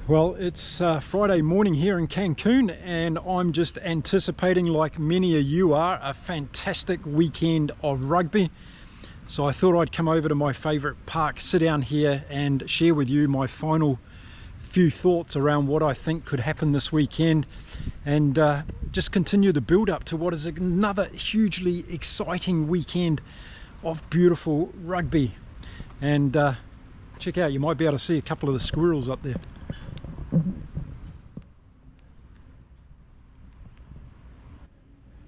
Well, it's Friday morning here in Cancun, and I'm just anticipating, like many of you are, a fantastic weekend of rugby. So I thought I'd come over to my favourite park, sit down here and share with you my final few thoughts around what I think could happen this weekend, and just continue the build up to what is another hugely exciting weekend of beautiful rugby. And check out, you might be able to see a couple of the squirrels up there.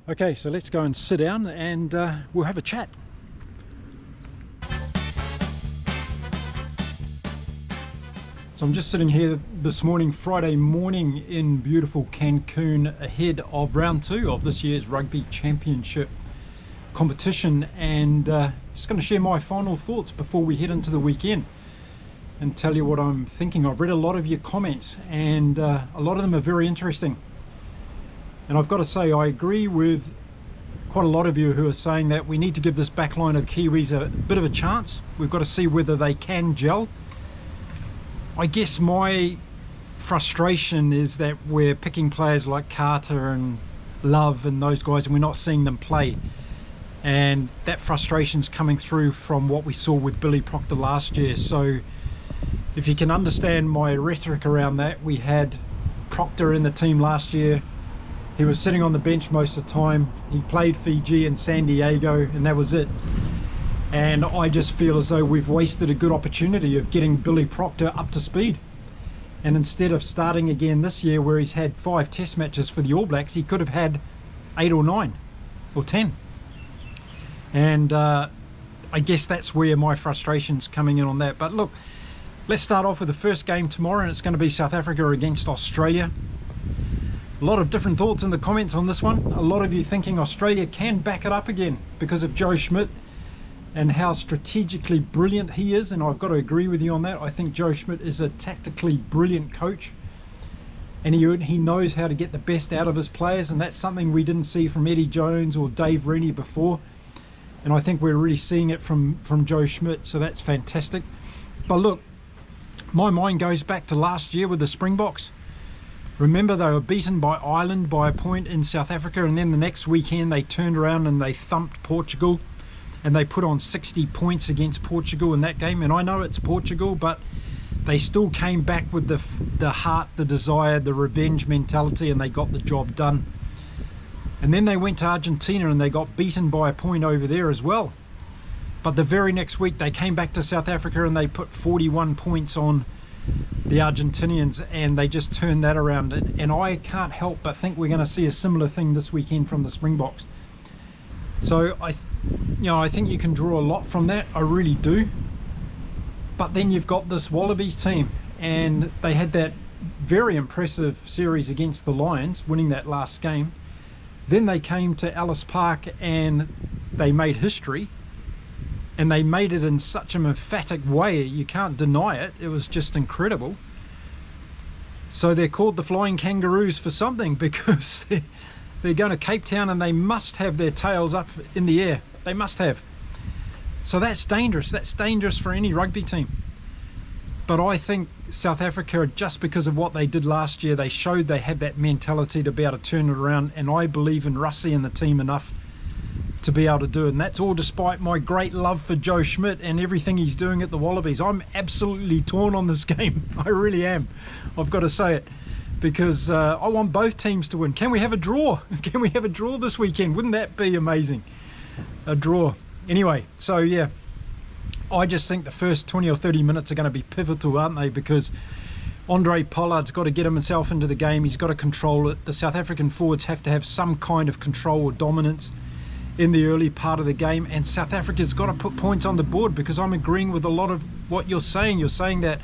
Okay, so let's go and sit down and we'll have a chat. So I'm just sitting here this morning, Friday morning, in beautiful Cancun, ahead of round 2 of this year's Rugby Championship competition, and just going to share my final thoughts before we head into the weekend and tell you what I'm thinking. I've read a lot of your comments, and a lot of them are very interesting. And I've got to say, I agree with quite a lot of you who are saying that we need to give this backline of Kiwis a bit of a chance. We've got to see whether they can gel. I guess my frustration is that we're picking players like Carter and Love and those guys, and we're not seeing them play. And that frustration's coming through from what we saw with Billy Proctor last year. So if you can understand my rhetoric around that, we had Proctor in the team last year. He was sitting on the bench most of the time. He played Fiji and San Diego, and that was it. And I just feel as though we've wasted a good opportunity of getting Billy Proctor up to speed. And instead of starting again this year, where he's had 5 test matches for the All Blacks, he could have had 8 or 9 or 10. And I guess that's where my frustration's coming in on that. But look, let's start off with the first game tomorrow, and it's going to be South Africa against Australia. A lot of different thoughts in the comments on this one. A lot of you thinking Australia can back it up again because of Joe Schmidt and how strategically brilliant he is, and I've got to agree with you on that. I think Joe Schmidt is a tactically brilliant coach, and he knows how to get the best out of his players, and that's something we didn't see from Eddie Jones or Dave Rennie before, and I think we're really seeing it from Joe Schmidt, so that's fantastic. But look, my mind goes back to last year with the Springboks. Remember, they were beaten by Ireland by a point in South Africa, and then the next weekend they turned around and they thumped Portugal, and they put on 60 points against Portugal in that game. And I know it's Portugal, but they still came back with the heart, the desire, the revenge mentality, and they got the job done. And then they went to Argentina and they got beaten by a point over there as well. But the very next week they came back to South Africa and they put 41 points on the Argentinians, and they just turned that around. And I can't help but think we're going to see a similar thing this weekend from the Springboks. So I think you can draw a lot from that. I really do. But then you've got this Wallabies team, and they had that very impressive series against the Lions, winning that last game. Then they came to Ellis Park and they made history. And they made it in such an emphatic way, you can't deny it. It was just incredible. So they're called the Flying Kangaroos for something, because they're going to Cape Town and they must have their tails up in the air. They must have. So that's dangerous. That's dangerous for any rugby team. But I think South Africa, just because of what they did last year, they showed they had that mentality to be able to turn it around. And I believe in Russie and the team enough to be able to do it, and that's all despite my great love for Joe Schmidt and everything he's doing at the Wallabies. I'm absolutely torn on this game. I really am. I've got to say it, because I want both teams to win. Can we have a draw? Can we have a draw this weekend? Wouldn't that be amazing? A draw. Anyway, so yeah, I just think the first 20 or 30 minutes are going to be pivotal, aren't they? Because Andre Pollard's got to get himself into the game. He's got to control it. The South African forwards have to have some kind of control or dominance in the early part of the game, and South Africa's got to put points on the board, because I'm agreeing with a lot of what you're saying. You're saying that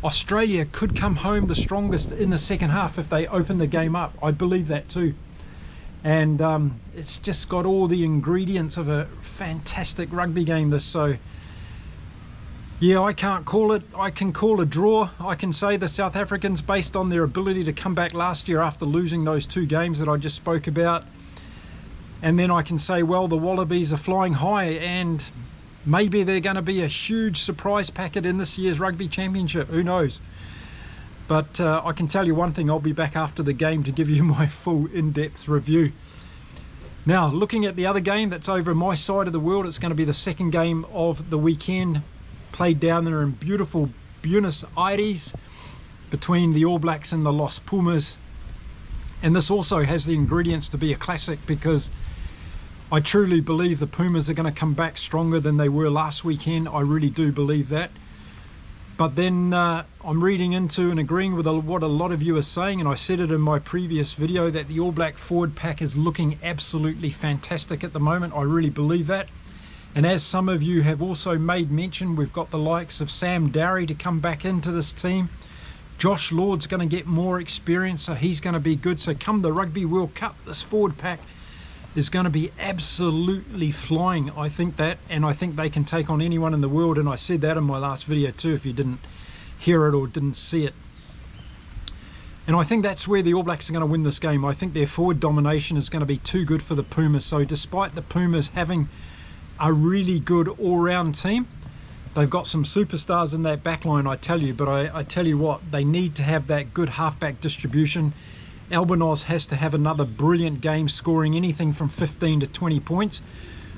Australia could come home the strongest in the second half if they open the game up. I believe that too, and it's just got all the ingredients of a fantastic rugby game this. So yeah, I can't call it. I can call a draw. I can say the South Africans, based on their ability to come back last year after losing those 2 games that I just spoke about. And then I can say, well, the Wallabies are flying high, and maybe they're going to be a huge surprise packet in this year's Rugby Championship. Who knows? But I can tell you one thing, I'll be back after the game to give you my full in-depth review. Now, looking at the other game that's over my side of the world, it's going to be the second game of the weekend, played down there in beautiful Buenos Aires between the All Blacks and the Los Pumas. And this also has the ingredients to be a classic, because I truly believe the Pumas are going to come back stronger than they were last weekend. I really do believe that. But then I'm reading into and agreeing with what a lot of you are saying, and I said it in my previous video, that the All Black forward pack is looking absolutely fantastic at the moment. I really believe that. And as some of you have also made mention, we've got the likes of Sam Darry to come back into this team. Josh Lord's going to get more experience, so he's going to be good. So come the Rugby World Cup, this forward pack is going to be absolutely flying, I think that, and I think they can take on anyone in the world. And I said that in my last video too, if you didn't hear it or didn't see it. And I think that's where the All Blacks are going to win this game. I think their forward domination is going to be too good for the Pumas. So despite the Pumas having a really good all-round team, they've got some superstars in that back line, I tell you. But I tell you what, they need to have that good halfback distribution. Buenos has to have another brilliant game, scoring anything from 15 to 20 points,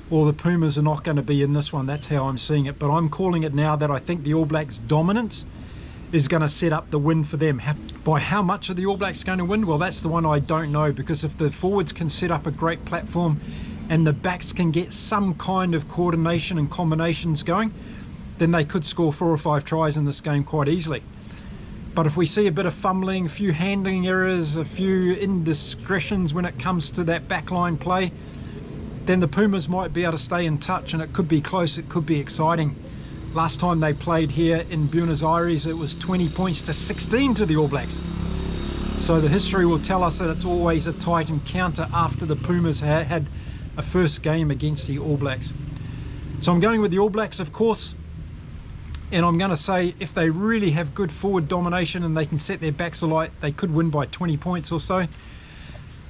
or the Pumas are not going to be in this one. That's how I'm seeing it. But I'm calling it now that I think the All Blacks' dominance is going to set up the win for them. By how much are the All Blacks going to win? Well, that's the one I don't know, because if the forwards can set up a great platform and the backs can get some kind of coordination and combinations going, then they could score 4 or 5 tries in this game quite easily. But if we see a bit of fumbling, a few handling errors, a few indiscretions when it comes to that backline play, then the Pumas might be able to stay in touch, and it could be close, it could be exciting. Last time they played here in Buenos Aires, it was 20 points to 16 to the All Blacks. So the history will tell us that it's always a tight encounter after the Pumas had a first game against the All Blacks. So I'm going with the All Blacks, of course. And I'm going to say, if they really have good forward domination and they can set their backs alight, they could win by 20 points or so.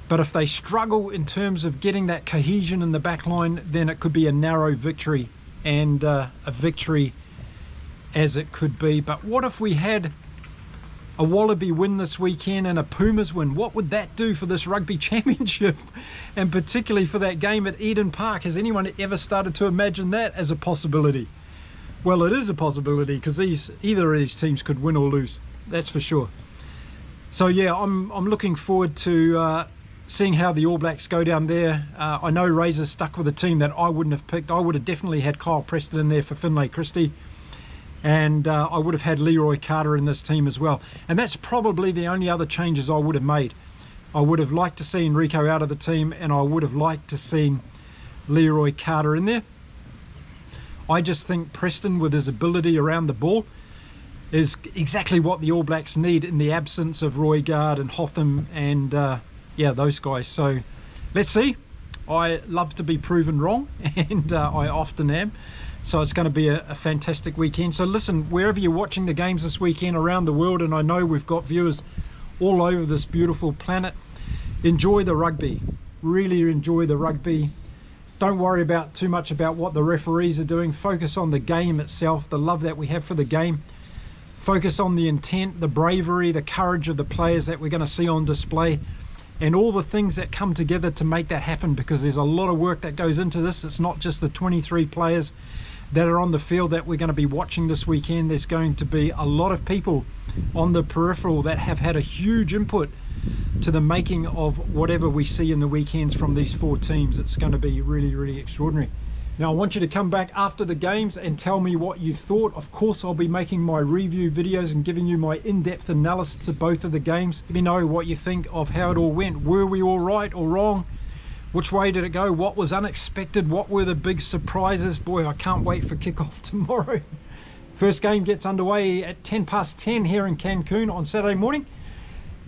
But if they struggle in terms of getting that cohesion in the back line, then it could be a narrow victory, and a victory as it could be. But what if we had a Wallaby win this weekend and a Pumas win? What would that do for this Rugby Championship, and particularly for that game at Eden Park? Has anyone ever started to imagine that as a possibility? Well, it is a possibility, because either of these teams could win or lose, that's for sure. So yeah, I'm looking forward to seeing how the All Blacks go down there. I know Razor's stuck with a team that I wouldn't have picked. I would have definitely had Kyle Preston in there for Finlay Christie, and I would have had Leroy Carter in this team as well. And that's probably the only other changes I would have made. I would have liked to see Enrico out of the team, and I would have liked to see Leroy Carter in there. I just think Preston, with his ability around the ball, is exactly what the All Blacks need in the absence of Roygaard and Hotham and yeah, those guys. So let's see. I love to be proven wrong, and I often am. So it's going to be a fantastic weekend. So listen, wherever you're watching the games this weekend around the world, and I know we've got viewers all over this beautiful planet, enjoy the rugby. Really enjoy the rugby. Don't worry about too much about what the referees are doing. Focus on the game itself, the love that we have for the game. Focus on the intent, the bravery, the courage of the players that we're going to see on display, and all the things that come together to make that happen, because there's a lot of work that goes into this. It's not just the 23 players that are on the field that we're going to be watching this weekend. There's going to be a lot of people on the peripheral that have had a huge input to the making of whatever we see in the weekends from these 4 teams. It's going to be really, really extraordinary. Now I want you to come back after the games and tell me what you thought. Of course, I'll be making my review videos and giving you my in-depth analysis of both of the games. Let me know what you think of how it all went. Were we all right or wrong? Which way did it go? What was unexpected? What were the big surprises? Boy, I can't wait for kickoff tomorrow. First game gets underway at 10:10 here in Cancun on Saturday morning.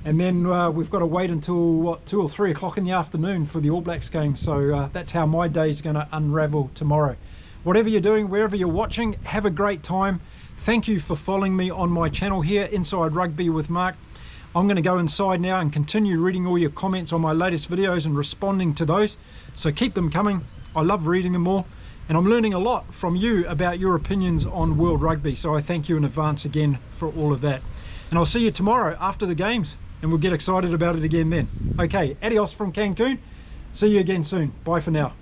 And then we've got to wait until, what, 2 or 3 o'clock in the afternoon for the All Blacks game. So that's how my day is going to unravel tomorrow. Whatever you're doing, wherever you're watching, have a great time. Thank you for following me on my channel here, Inside Rugby with Mark. I'm going to go inside now and continue reading all your comments on my latest videos and responding to those. So keep them coming. I love reading them all. And I'm learning a lot from you about your opinions on World Rugby. So I thank you in advance again for all of that. And I'll see you tomorrow after the games, and we'll get excited about it again then. Okay, adios from Cancun. See you again soon. Bye for now.